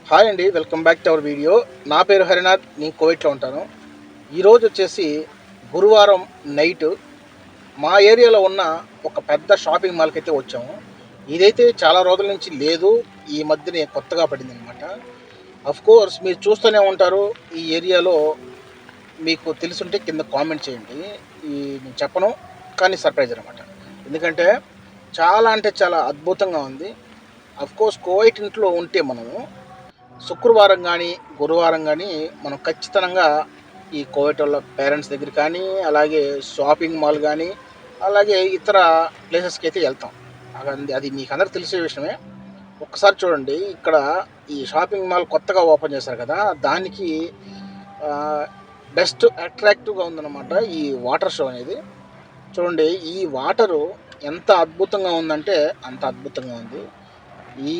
Hi అండి, welcome back to our video. నా పేరు హరినాథ్, నేను కోవిట్లో ఉంటాను. ఈరోజు వచ్చేసి గురువారం నైట్ మా ఏరియాలో ఉన్న ఒక పెద్ద షాపింగ్ మాల్కి అయితే వచ్చాము. ఇదైతే చాలా రోజుల నుంచి లేదు, ఈ మధ్యనే కొత్తగా పడింది అనమాట. కోర్స్ మీరు చూస్తూనే ఉంటారు. ఈ ఏరియాలో మీకు తెలుసుంటే కింద కామెంట్ చేయండి. నేను చెప్పను, కానీ సర్ప్రైజ్ అనమాట. ఎందుకంటే చాలా అంటే చాలా అద్భుతంగా ఉంది. కోర్స్ కోవైట్ ఇంట్లో ఉంటే మనము శుక్రవారం కానీ గురువారం కానీ మనం ఖచ్చితంగా ఈ కోవిడ్ వాళ్ళ పేరెంట్స్ దగ్గర కానీ, అలాగే షాపింగ్ మాల్ కానీ, అలాగే ఇతర ప్లేసెస్కి అయితే వెళ్తాం. అది మీకు అందరికి తెలిసే విషయమే. ఒక్కసారి చూడండి, ఇక్కడ ఈ షాపింగ్ మాల్ కొత్తగా ఓపెన్ చేశారు కదా, దానికి బెస్ట్ అట్రాక్టివ్గా ఉందన్నమాట ఈ వాటర్ షో అనేది. చూడండి, ఈ వాటరు ఎంత అద్భుతంగా ఉందంటే అంత అద్భుతంగా ఉంది.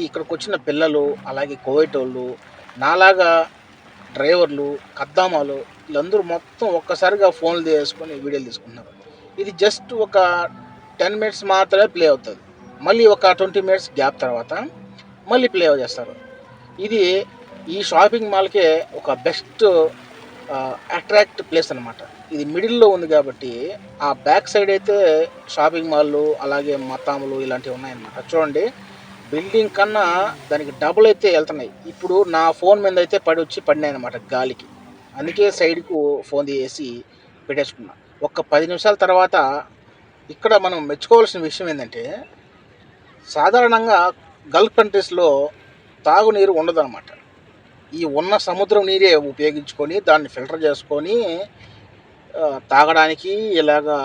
ఇక్కడికి వచ్చిన పిల్లలు, అలాగే కోవిడ్ వాళ్ళు, నాలాగా డ్రైవర్లు, కద్దామాలు, వీళ్ళందరూ మొత్తం ఒక్కసారిగా ఫోన్లు తీసుకొని వీడియోలు తీసుకుంటున్నారు. ఇది జస్ట్ ఒక 10 మినిట్స్ మాత్రమే ప్లే అవుతుంది. మళ్ళీ ఒక 20 మినిట్స్ గ్యాప్ తర్వాత మళ్ళీ ప్లే చేస్తారు. ఇది ఈ షాపింగ్ మాల్కే ఒక బెస్ట్ అట్రాక్ట్ ప్లేస్ అనమాట. ఇది మిడిల్లో ఉంది కాబట్టి ఆ బ్యాక్ సైడ్ అయితే షాపింగ్ మాల్లు, అలాగే మతాములు ఇలాంటివి ఉన్నాయన్నమాట. చూడండి, బిల్డింగ్ కన్నా దానికి డబుల్ అయితే వెళ్తున్నాయి. ఇప్పుడు నా ఫోన్ మీద అయితే పడినాయి అనమాట గాలికి. అందుకే సైడ్కు ఫోన్ తీసి పెట్టేసుకున్నా. ఒక 10 నిమిషాల తర్వాత ఇక్కడ మనం మెచ్చుకోవాల్సిన విషయం ఏంటంటే, సాధారణంగా గల్ఫ్ కంట్రీస్లో తాగునీరు ఉండదన్నమాట. ఈ ఉన్న సముద్రం నీరే ఉపయోగించుకొని దాన్ని ఫిల్టర్ చేసుకొని తాగడానికి, ఇలాగా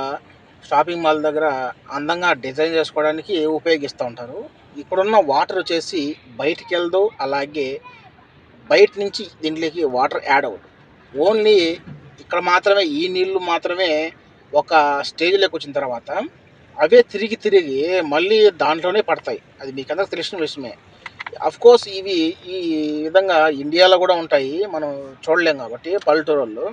షాపింగ్ మాల్ దగ్గర అందంగా డిజైన్ చేసుకోవడానికి ఉపయోగిస్తూ ఉంటారు. ఇక్కడున్న వాటర్ వచ్చేసి బయటికి వెళ్దు, అలాగే బయట నుంచి దీంట్లోకి వాటర్ యాడ్ అవ్వదు. ఓన్లీ ఇక్కడ మాత్రమే ఈ నీళ్లు మాత్రమే ఒక స్టేజ్లోకి వచ్చిన తర్వాత అవే తిరిగి మళ్ళీ దాంట్లోనే పడతాయి. అది మీకు అందరికి తెలిసిన విషయమే. కోర్స్ ఇవి ఈ విధంగా ఇండియాలో కూడా ఉంటాయి, మనం చూడలేం కాబట్టి పల్లెటూరు వాళ్ళు.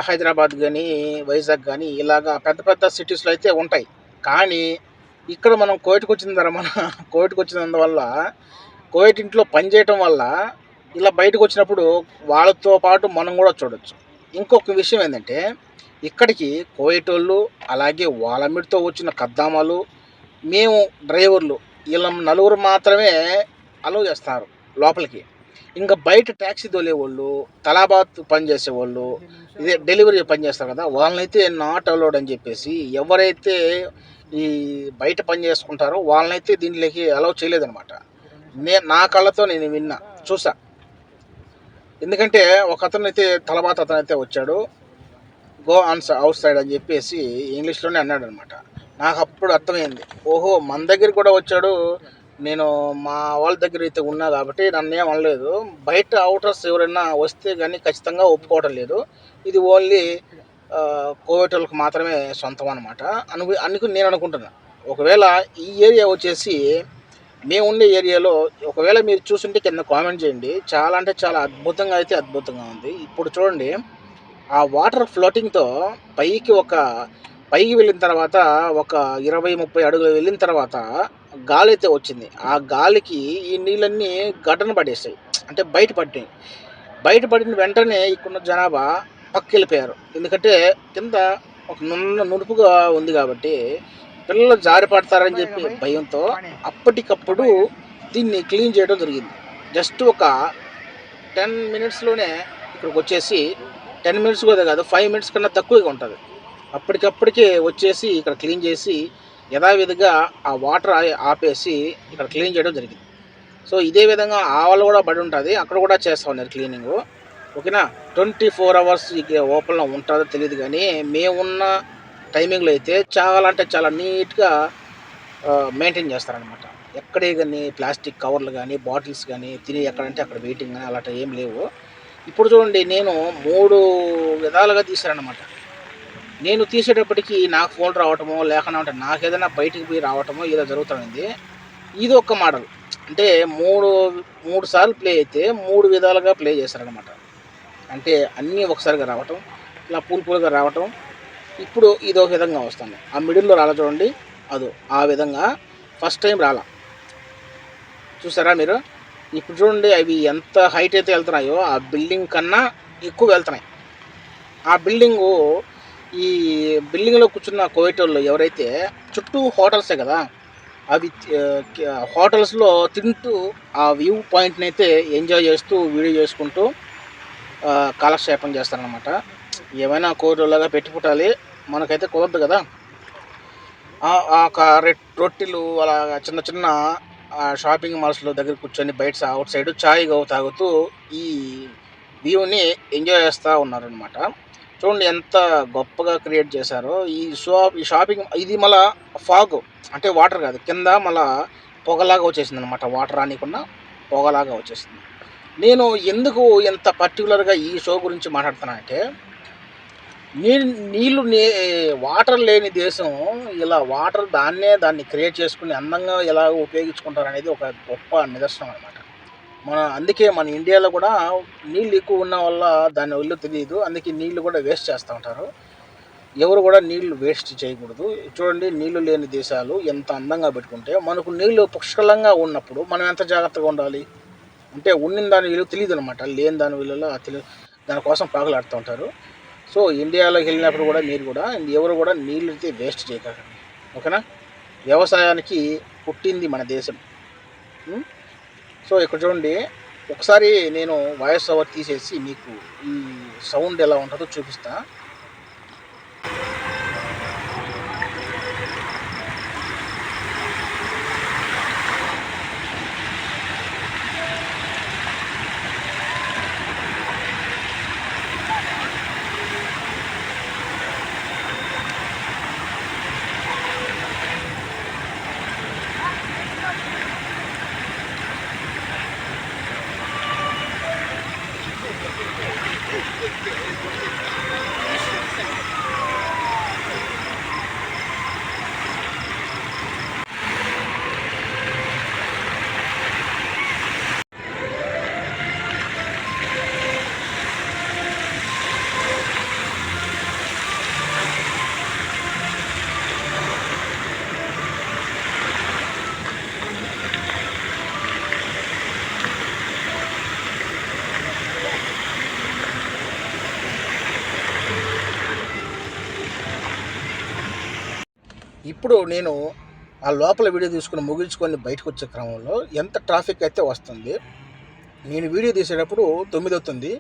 హైదరాబాద్ కానీ, వైజాగ్ కానీ ఇలాగా పెద్ద పెద్ద సిటీస్లో అయితే ఉంటాయి. కానీ ఇక్కడ మనం కోవిడ్కి వచ్చినందువల్ల, కోవిడ్ ఇంట్లో పనిచేయటం వల్ల ఇలా బయటకు వచ్చినప్పుడు వాళ్ళతో పాటు మనం కూడా చూడొచ్చు. ఇంకొక విషయం ఏంటంటే, ఇక్కడికి కోవిడ్ వాళ్ళు, అలాగే వాళ్ళ మీదతో వచ్చిన కద్దామాలు, మేము డ్రైవర్లు, వీళ్ళ నలుగురు మాత్రమే అలౌ చేస్తారు లోపలికి. ఇంకా బయట ట్యాక్సీ తోలేవాళ్ళు, తలాబాత్ పని చేసేవాళ్ళు, ఇదే డెలివరీ పని చేస్తారు కదా, వాళ్ళనైతే నాట్ అలౌడ్ అని చెప్పేసి ఎవరైతే ఈ బయట పని చేసుకుంటారో వాళ్ళనైతే దీంట్లోకి అలౌ చేయలేదనమాట. నా కళ్ళతో నేను చూసా. ఎందుకంటే ఒక అతనైతే తలబాత్ అతనైతే వచ్చాడు, గో ఆన్ అవుట్ సైడ్ అని చెప్పేసి ఇంగ్లీష్లోనే అన్నాడు అనమాట. నాకు అప్పుడు అర్థమైంది, ఓహో మన దగ్గర కూడా వచ్చాడు, నేను మా వాళ్ళ దగ్గర అయితే ఉన్నా కాబట్టి నన్ను ఏం అనలేదు. బయట అవుటర్స్ ఎవరైనా వస్తే కానీ ఖచ్చితంగా ఒప్పుకోవటం లేదు. ఇది ఓన్లీ కోవిడ్ వాళ్ళకి మాత్రమే సొంతం అనమాట అనుకుని నేను అనుకుంటున్నా. ఒకవేళ ఈ ఏరియా వచ్చేసి మేము ఉండే ఏరియాలో ఒకవేళ మీరు చూసుంటే కింద కామెంట్ చేయండి. చాలా అంటే చాలా అద్భుతంగా ఉంది. ఇప్పుడు చూడండి, ఆ వాటర్ ఫ్లోటింగ్తో పైకి వెళ్ళిన తర్వాత ఒక 20-30 అడుగులు వెళ్ళిన తర్వాత గాలి అయితే వచ్చింది. ఆ గాలికి ఈ నీళ్ళన్నీ గడ్డను పడేసాయి, అంటే బయటపడిన వెంటనే ఇక్కడున్న జనాభా పక్కకి వెళ్ళిపోయారు. ఎందుకంటే కింద ఒక నునుపుగా ఉంది కాబట్టి పిల్లలు జారి పడతారని చెప్పి భయంతో అప్పటికప్పుడు దీన్ని క్లీన్ చేయడం జరిగింది. జస్ట్ ఒక 10 మినిట్స్లోనే ఇక్కడికి వచ్చేసి, 10 మినిట్స్ కూడా కాదు, 5 మినిట్స్ కన్నా తక్కువగా ఉంటుంది. అప్పటికప్పటికే వచ్చేసి ఇక్కడ క్లీన్ చేసి యథావిధిగా ఆ వాటర్ ఆపేసి ఇక్కడ క్లీన్ చేయడం జరిగింది. సో ఇదే విధంగా ఆవలు కూడా పడి ఉంటుంది, అక్కడ కూడా చేస్తూ ఉన్నారు క్లీనింగు. ఓకేనా, 24 అవర్స్ ఇక ఓపెన్లో ఉంటుందో తెలియదు, కానీ మేమున్న టైమింగ్లో అయితే చాలా అంటే చాలా నీట్గా మెయింటైన్ చేస్తారనమాట. ఎక్కడే కానీ ప్లాస్టిక్ కవర్లు కానీ, బాటిల్స్ కానీ, తిని ఎక్కడంటే అక్కడ వెయిటింగ్ కానీ అలాంటివి ఏం లేవు. ఇప్పుడు చూడండి, నేను 3 విధాలుగా తీశారనమాట. నేను తీసేటప్పటికి నాకు ఫోన్ రావటమో, లేకుండా నాకు ఏదైనా బయటికి పోయి రావటమో ఏదో జరుగుతుంది. ఇది ఒక మోడల్, అంటే మూడు సార్లు ప్లే అయితే 3 విధాలుగా ప్లే చేశారనమాట. అంటే అన్నీ ఒకసారిగా రావటం, ఇలా పూలుగా రావటం. ఇప్పుడు ఇది ఒక విధంగా వస్తుంది. ఆ మిడిల్లో రాలా చూడండి, ఆ విధంగా ఫస్ట్ టైం రాలా. చూసారా మీరు? ఇప్పుడు చూడండి అవి ఎంత హైట్ అయితే వెళ్తున్నాయో ఆ బిల్డింగ్ కన్నా ఎక్కువ వెళ్తున్నాయి. ఆ బిల్డింగు ఈ బిల్డింగ్‌లో కూర్చున్న కోయేటోళ్ళు ఎవరైతే చుట్టూ హోటల్సే కదా! అవి హోటల్స్‌లో తింటూ ఆ వ్యూ పాయింట్‌నైతే ఎంజాయ్ చేస్తూ, వీడియో చేసుకుంటూ కాలక్షేపం చేస్తారనమాట. ఏమైనా కోరేటోళ్ళలాగా పెట్టి పుట్టాలి. మనకైతే కుదరదు కదా! ఆ ఒక రొట్టెలు అలాగా చిన్న చిన్న షాపింగ్ మాల్స్‌లో దగ్గర కూర్చొని బయట ఔట్ సైడ్ చాయ్ తాగుతూ ఈ వ్యూని ఎంజాయ్ చేస్తా ఉన్నారనమాట. చూడండి ఎంత గొప్పగా క్రియేట్ చేశారో. ఈ షాపింగ్ ఇది మళ్ళా ఫాగ్ అంటే వాటర్ కాదు. కింద మళ్ళా పొగలాగా వచ్చేసిందనమాట. వాటర్ రానీయకుండా పొగలాగా వచ్చేసింది. నేను ఎందుకు ఎంత పర్టిక్యులర్‌గా ఈ షో గురించి మాట్లాడుతున్నానంటే నీళ్ళు వాటర్ లేని దేశం ఇలా దాన్ని క్రియేట్ చేసుకుని అందంగా ఎలా ఉపయోగించుకుంటారనేది ఒక గొప్ప నిదర్శనం అనమాట. అందుకే మన ఇండియాలో కూడా నీళ్ళు ఎక్కువ ఉన్న వల్ల దాని విలువ తెలియదు. అందుకే నీళ్ళు కూడా వేస్ట్ చేస్తూ ఉంటారు. ఎవరు కూడా నీళ్లు వేస్ట్ చేయకూడదు. చూడండి నీళ్లు లేని దేశాలు ఎంత అందంగా పెట్టుకుంటే మనకు నీళ్లు పుష్కలంగా ఉన్నప్పుడు మనం ఎంత జాగ్రత్తగా ఉండాలి. అంటే ఉన్నిన దాని విలువ తెలియదు అనమాట. లేని దాని విలువలో దానికోసం పాకులాడుతూ ఉంటారు. సో ఇండియాలోకి వెళ్ళినప్పుడు కూడా మీరు కూడా ఎవరు కూడా నీళ్ళు అయితే వేస్ట్ చేయకండి. ఓకేనా? వ్యవసాయానికి పుట్టింది మన దేశం. సో ఇక్కడ చూడండి ఒకసారి నేను వాయిస్ ఓవర్ తీసేసి మీకు ఈ సౌండ్ ఎలా ఉంటుందో చూపిస్తా. ఇప్పుడు నేను ఆ లోపల వీడియో తీసుకుని ముగించుకొని బయటకు వచ్చే క్రమంలో ఎంత ట్రాఫిక్ అయితే వస్తుంది. నేను వీడియో తీసేటప్పుడు 9 అవుతుంది.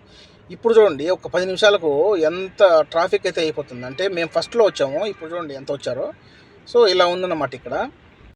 ఇప్పుడు చూడండి ఒక 10 నిమిషాలకు ఎంత ట్రాఫిక్ అయితే అయిపోతుంది. అంటే మేము ఫస్ట్లో వచ్చాము. ఇప్పుడు చూడండి ఎంత వచ్చారో. సో ఇలా ఉందన్నమాట ఇక్కడ.